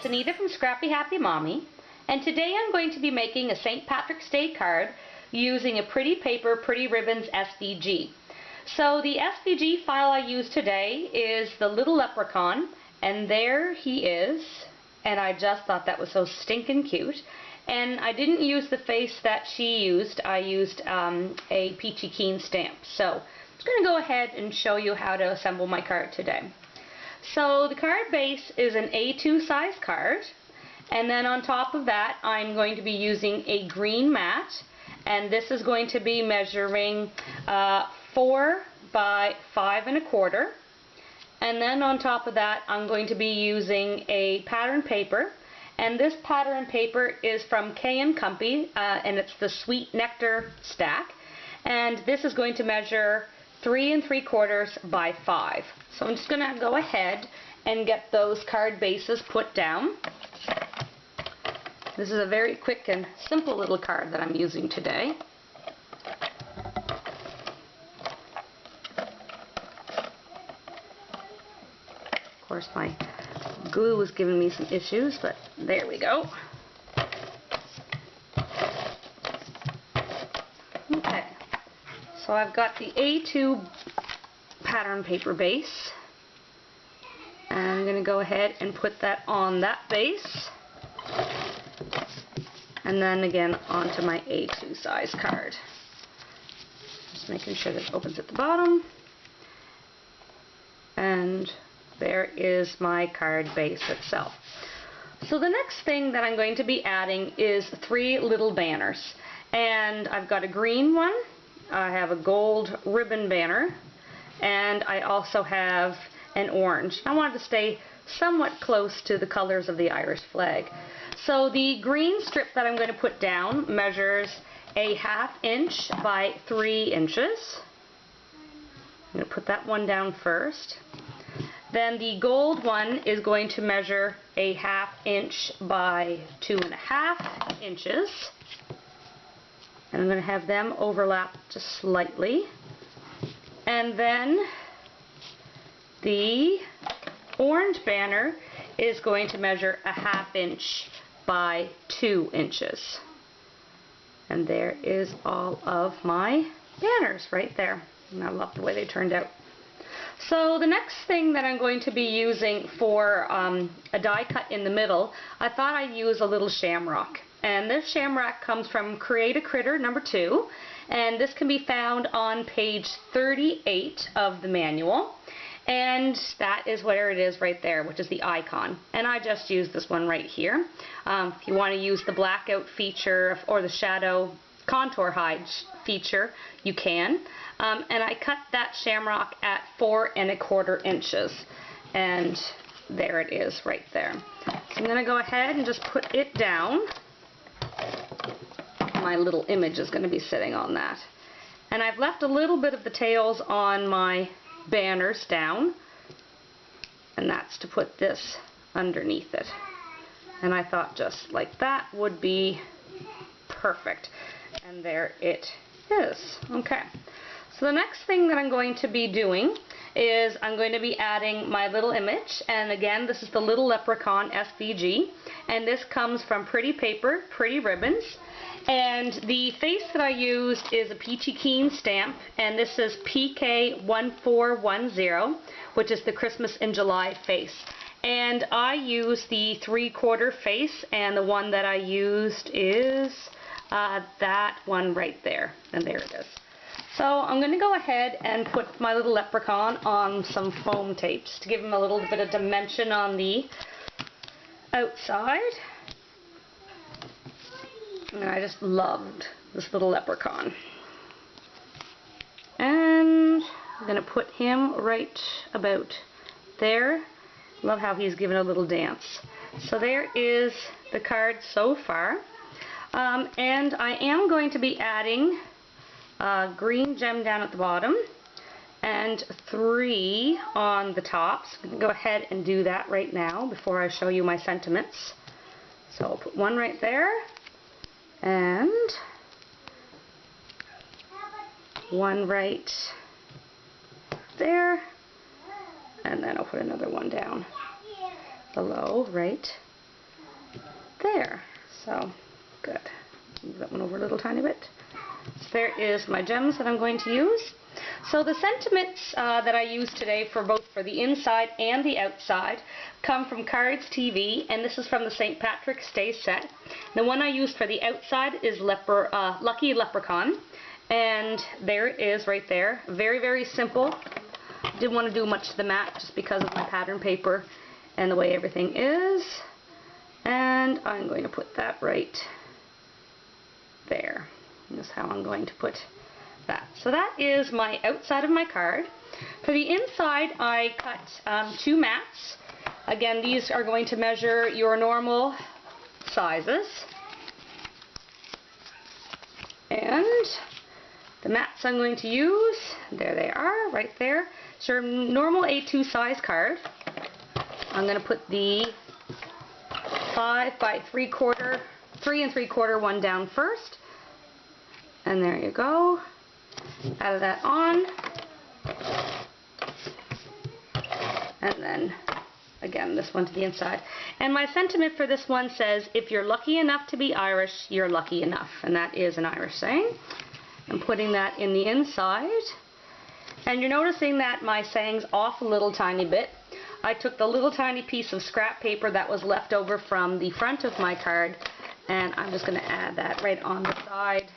Anita from Scrappy Happy Mommy, and today I'm going to be making a St. Patrick's Day card using a Pretty Paper Pretty Ribbons SVG. So the SVG file I use today is the little leprechaun, and there he is, and I just thought that was so stinking cute. And I didn't use the face that she used, I used a Peachy Keen stamp. So I'm just going to go ahead and show you how to assemble my card today. So the card base is an A2 size card, and then on top of that I'm going to be using a green mat, and this is going to be measuring 4 by 5 1/4, and then on top of that I'm going to be using a pattern paper, and this pattern paper is from K & Company, and it's the Sweet Nectar stack, and this is going to measure 3 3/4 by 5. So I'm just going to go ahead and get those card bases put down. This is a very quick and simple little card that I'm using today. Of course my glue was giving me some issues, but there we go. Okay, so I've got the A2 pattern paper base, and I'm going to go ahead and put that on that base, and then again onto my A2 size card. Just making sure that it opens at the bottom, and there is my card base itself. So the next thing that I'm going to be adding is 3 little banners, and I've got a green one, I have a gold ribbon banner, and I also have an orange. I wanted to stay somewhat close to the colors of the Irish flag. So the green strip that I'm going to put down measures a 1/2 inch by 3 inches. I'm going to put that one down first. Then the gold one is going to measure a 1/2 inch by 2 1/2 inches. And I'm going to have them overlap just slightly. And then the orange banner is going to measure a 1/2 inch by 2 inches. And there is all of my banners right there. And I love the way they turned out. So the next thing that I'm going to be using for a die cut in the middle, I thought I'd use a little shamrock. And this shamrock comes from Create a Critter #2, and this can be found on page 38 of the manual, and that is where it is right there, which is the icon. And I just used this one right here. If you want to use the blackout feature or the shadow contour hide feature, you can. And I cut that shamrock at 4 1/4 inches, and there it is right there. So I'm going to go ahead and just put it down. My little image is going to be sitting on that. And I've left a little bit of the tails on my banners down, and that's to put this underneath it. And I thought just like that would be perfect. And there it is. Okay. So the next thing that I'm going to be doing is I'm going to be adding my little image, and again this is the little leprechaun SVG, and this comes from Pretty Paper Pretty Ribbons, and the face that I used is a Peachy Keen stamp, and this is PK1410, which is the Christmas in July face. And I used the 3/4 face, and the one that I used is that one right there, and there it is. So I'm going to go ahead and put my little leprechaun on some foam tapes to give him a little bit of dimension on the outside. And I just loved this little leprechaun. And I'm going to put him right about there. Love how he's given a little dance. So there is the card so far. And I am going to be adding green gem down at the bottom and 3 on the top. So I'm going to go ahead and do that right now before I show you my sentiments. So I'll put one right there and one right there, and then I'll put another one down below right there. So, good. Move that one over a little tiny bit. So there is my gems that I'm going to use. So the sentiments that I use today for both for the inside and the outside come from Cardz TV, and this is from the St. Patrick's Day set. The one I used for the outside is Lucky Leprechaun, and there it is right there. Very, very simple. Didn't want to do much to the mat just because of my pattern paper and the way everything is. And I'm going to put that right there. That's how I'm going to put that. So that is my outside of my card. For the inside, I cut 2 mats. Again, these are going to measure your normal sizes. And the mats I'm going to use, there they are, right there. So your normal A2 size card. I'm going to put the 5 by 3/4, 3 3/4 one down first. And there you go. Add that on. And then, again, this one to the inside. And my sentiment for this one says, if you're lucky enough to be Irish, you're lucky enough. And that is an Irish saying. I'm putting that in the inside. And you're noticing that my saying's off a little tiny bit. I took the little tiny piece of scrap paper that was left over from the front of my card, and I'm just going to add that right on the side.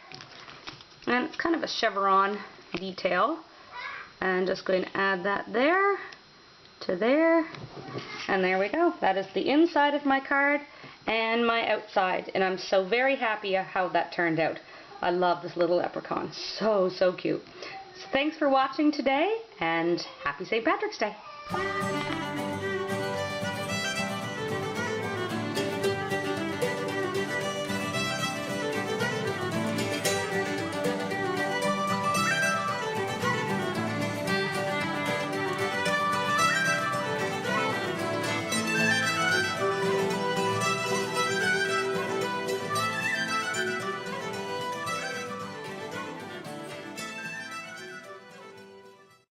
And it's kind of a chevron detail. And just going to add that there to there. And there we go. That is the inside of my card and my outside. And I'm so very happy how that turned out. I love this little leprechaun. So, so cute. So thanks for watching today, and happy St. Patrick's Day.